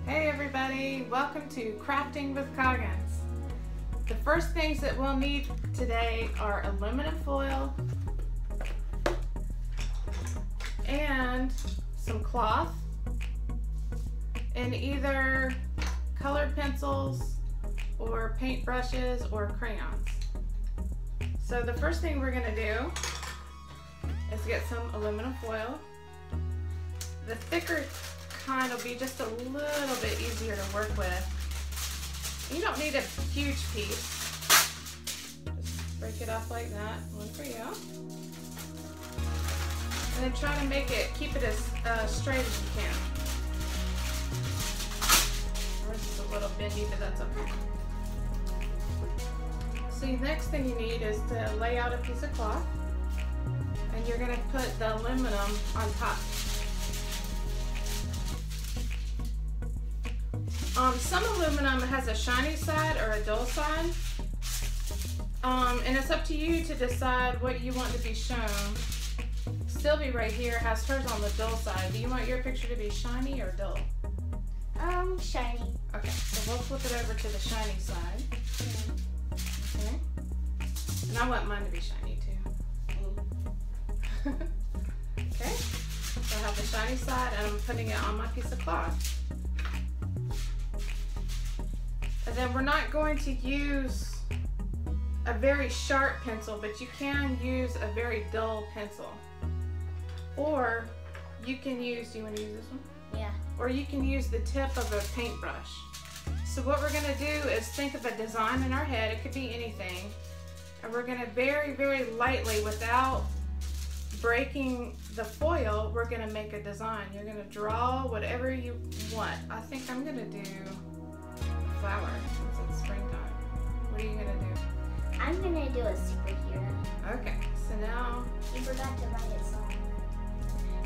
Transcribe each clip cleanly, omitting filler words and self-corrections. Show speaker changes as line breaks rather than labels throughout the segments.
Hey everybody, welcome to Crafting with Coggins. The first things that we'll need today are aluminum foil and some cloth and either colored pencils or paint brushes or crayons. So the first thing we're going to do is get some aluminum foil. The thicker kind will be just a little bit easier to work with. You don't need a huge piece. Just break it up like that, one for you. And then try to make it, keep it as straight as you can. This is a little bendy, but that's okay. So the next thing you need is to lay out a piece of cloth, and you're going to put the aluminum on top. Some aluminum has a shiny side or a dull side, and it's up to you to decide what you want to be shown. Sylvie right here has hers on the dull side. Do you want your picture to be shiny or dull?
Shiny.
Okay, so we'll flip it over to the shiny side. Okay. And I want mine to be shiny too. Okay, so I have the shiny side and I'm putting it on my piece of cloth. And then we're not going to use a very sharp pencil, but you can use a very dull pencil. Or you can use, do you want to use this one?
Yeah.
Or you can use the tip of a paintbrush. So what we're going to do is think of a design in our head. It could be anything. And we're going to very, very lightly, without breaking the foil, we're going to make a design. You're going to draw whatever you want. I think I'm going to do a flower since it's springtime. What are you going to do?
I'm going to do a superhero.
Okay, so now...
You forgot to write it soft.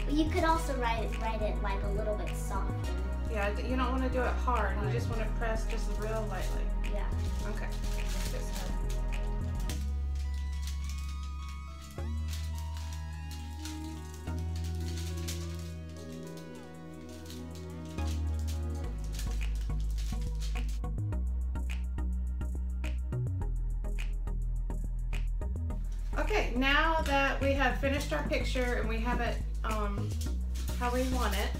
But you could also write it like a little bit softer.
Yeah, you don't want to do it hard. You just want to press just real lightly.
Yeah.
Okay. Like this. Okay, now that we have finished our picture and we have it how we want it,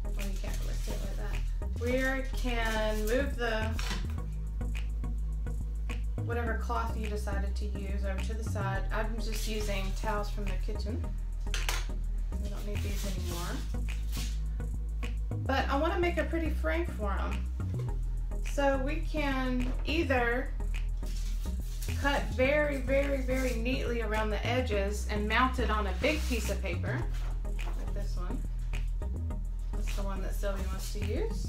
well, you can't really see it like that. We can move the whatever cloth you decided to use over to the side. I'm just using towels from the kitchen. We don't need these anymore. But I want to make a pretty frame for them. So we can either cut very, very, very neatly around the edges and mount it on a big piece of paper, like this one. That's the one that Sylvie wants to use.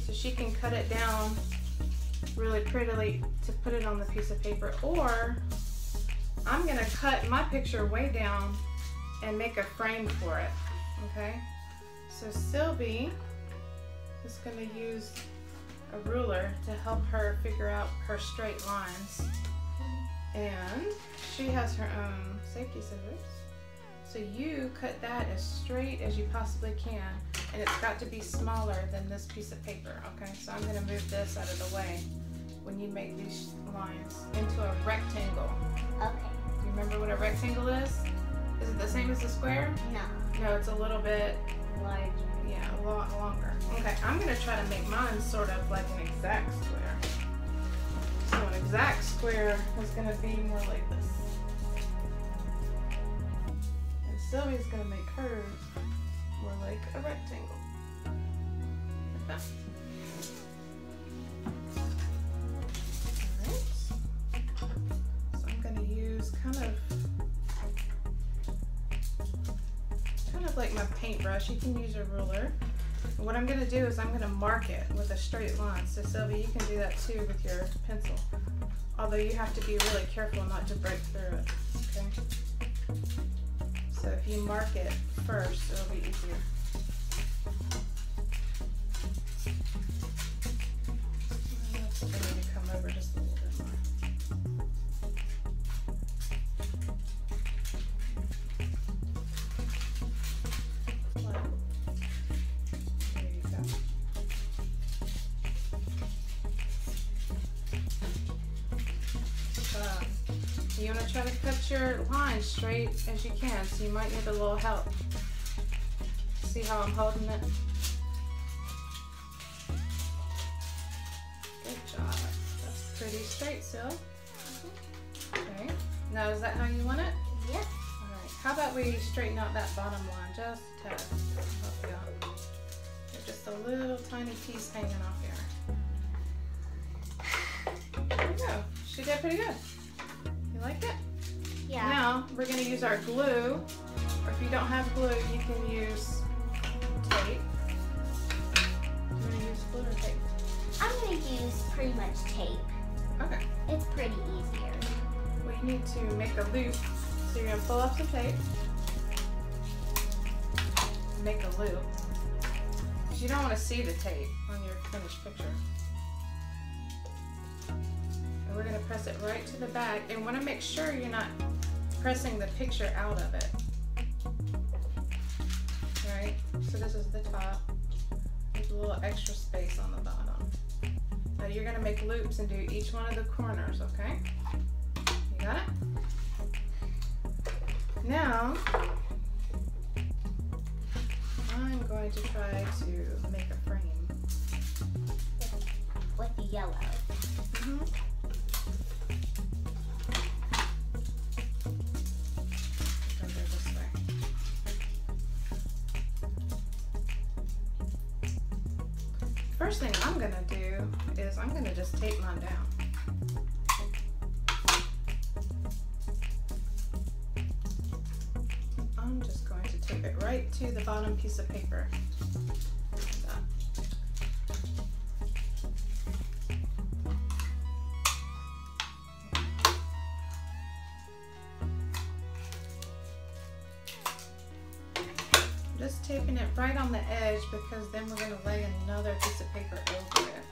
So she can cut it down really prettily to put it on the piece of paper, or I'm gonna cut my picture way down and make a frame for it, okay? So Sylvie is gonna use a ruler to help her figure out her straight lines, and she has her own safety scissors, so you cut that as straight as you possibly can, and it's got to be smaller than this piece of paper. Okay, so I'm going to move this out of the way when you make these lines into a rectangle.
Okay.
Do you remember what a rectangle is? Is it the same as a square? No, it's a little bit
Larger.
Yeah, a lot longer. Okay, I'm going to try to make mine sort of like an exact square. So an exact square is going to be more like this. And Sylvie's going to make hers more like a rectangle. Like that. Alright. So I'm going to use kind of like my paintbrush. You can use a ruler. And what I'm going to do is I'm going to mark it with a straight line. So Sylvie, you can do that too with your pencil. Although you have to be really careful not to break through it. Okay. So if you mark it first, it'll be easier. I need to come over just a little bit more. There you You want to try to cut your line straight as you can, so you might need a little help. See how I'm holding it? Good job. That's pretty straight still. Okay. Now is that how you want it?
Yep.
Alright. How about we straighten out that bottom line just a tad? Help you out. There's just a little tiny piece hanging off here. There we go. She did pretty good. You like it?
Yeah.
Now we're going to use our glue, or if you don't have glue, you can use tape. You want to use glue or tape?
I'm going to use pretty much tape.
Okay.
It's pretty easier.
Well, you need to make a loop, so you're going to pull off some tape. Make a loop. Because you don't want to see the tape on your finished picture. And we're going to press it right to the back, and want to make sure you're not pressing the picture out of it. Alright, so this is the top. There's a little extra space on the bottom. Now you're going to make loops and do each one of the corners, okay? You got it? Now, I'm going to try to make a frame.
With the yellow.
Mm-hmm. First thing I'm gonna do is I'm gonna just tape mine down. I'm just going to tape it right to the bottom piece of paper. Just taping it right on the edge, because then we're going to lay another piece of paper over it.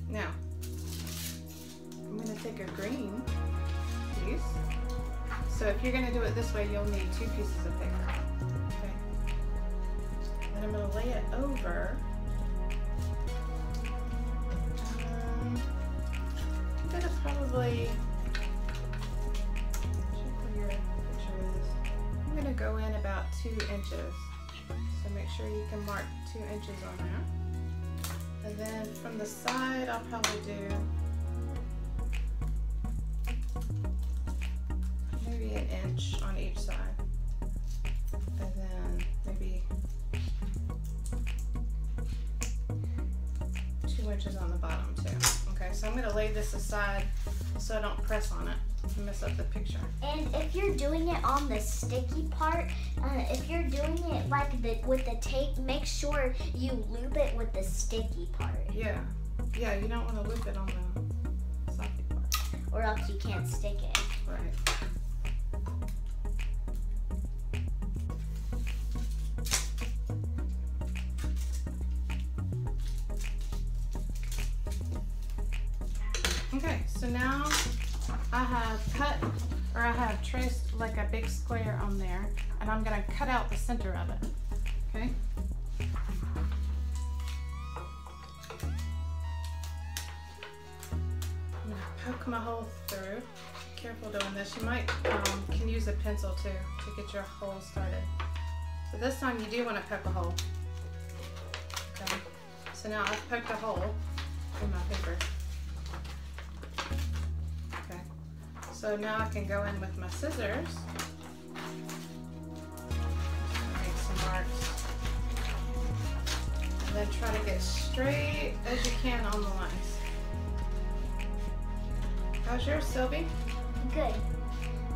Now, I'm going to take a green piece. So if you're going to do it this way, you'll need 2 pieces of paper. Okay. And I'm going to lay it over. Probably, check where your picture is. I'm going to go in about 2 inches. So make sure you can mark 2 inches on there. And then from the side, I'll probably do maybe 1 inch on each side. And then maybe 2 inches on the bottom too. Okay, so I'm going to lay this aside so I don't press on it and mess up the picture.
And if you're doing it on the sticky part, if you're doing it like with the tape, make sure you loop it with the sticky part.
Yeah, yeah, you don't want to loop it on the softy part.
Or else you can't stick it.
Right. Okay, so now I have cut, or I have traced like a big square on there, and I'm going to cut out the center of it, okay? I'm going to poke my hole through. Careful doing this. You might can use a pencil too to get your hole started. So this time you do want to poke a hole. Okay, so now I've poked a hole in my paper. So now I can go in with my scissors, make some marks, and then try to get straight as you can on the lines. How's yours, Sylvie?
Good.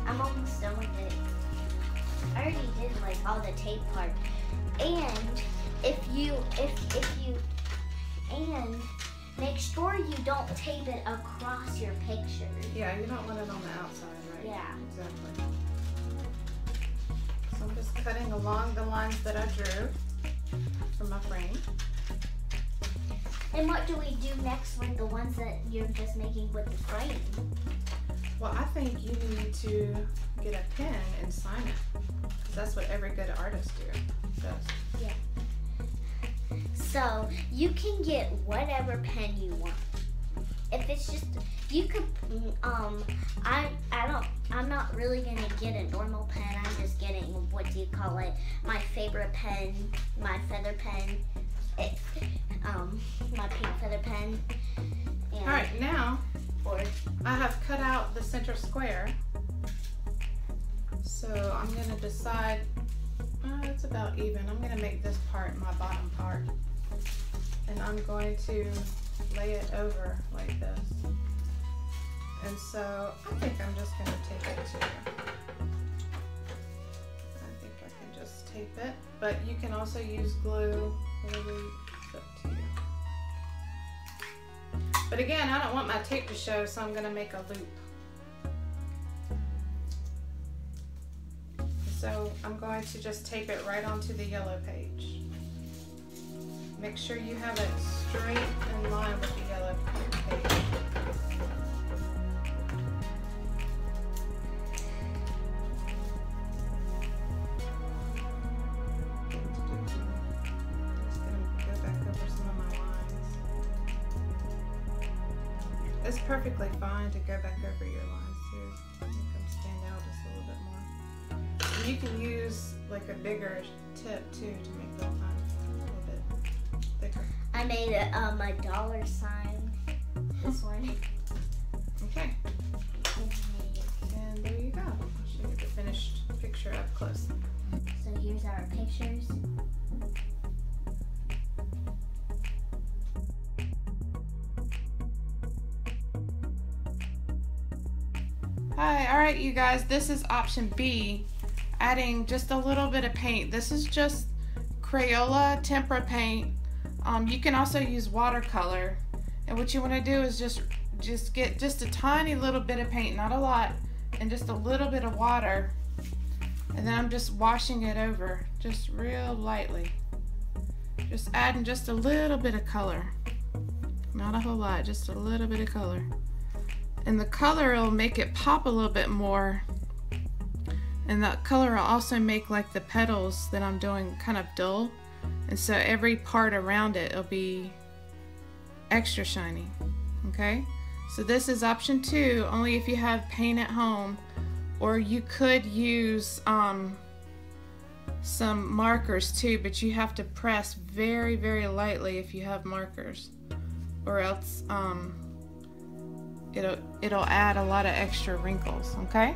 I'm almost done with it. I already did like all the tape part. And make sure you don't tape it across your picture.
Yeah, you don't want it on the outside, right?
Yeah.
Exactly. So I'm just cutting along the lines that I drew for my frame.
And what do we do next with the ones that you're just making with the frame?
Well, I think you need to get a pen and sign it. That's what every good artist does.
Yeah. So you can get whatever pen you want. If it's just, you could, I'm not really gonna get a normal pen. I'm just getting, what do you call it? My favorite pen, my feather pen, my pink feather pen. And,
all right, now
or
I have cut out the center square. So I'm gonna decide, it's about even. I'm gonna make this part my bottom part. And I'm going to lay it over like this. And so I think I'm just going to tape it to I think I can just tape it, but you can also use glue, whatever it's up to you. But again, I don't want my tape to show, so I'm going to make a loop. So I'm going to just tape it right onto the yellow page. Make sure you have it straight in line with the yellow page. Just gonna go back over some of my lines. It's perfectly fine to go back over your lines too. Make them stand out just a little bit more. And you can use like a bigger tip too to make those lines thicker.
I made a dollar sign. This one.
Okay. And there you go. I'll show you the finished picture up close.
So here's our pictures.
Hi, all right, you guys. This is option B, adding just a little bit of paint. This is just Crayola tempera paint. You can also use watercolor, and what you want to do is just get just a tiny little bit of paint, not a lot, and just a little bit of water, and then I'm just washing it over just real lightly, just adding just a little bit of color, not a whole lot, just a little bit of color, and the color will make it pop a little bit more, and the color will also make like the petals that I'm doing kind of dull. And so every part around it will be extra shiny, okay? So this is option 2, only if you have paint at home, or you could use some markers too, but you have to press very, very lightly if you have markers, or else it'll add a lot of extra wrinkles, okay?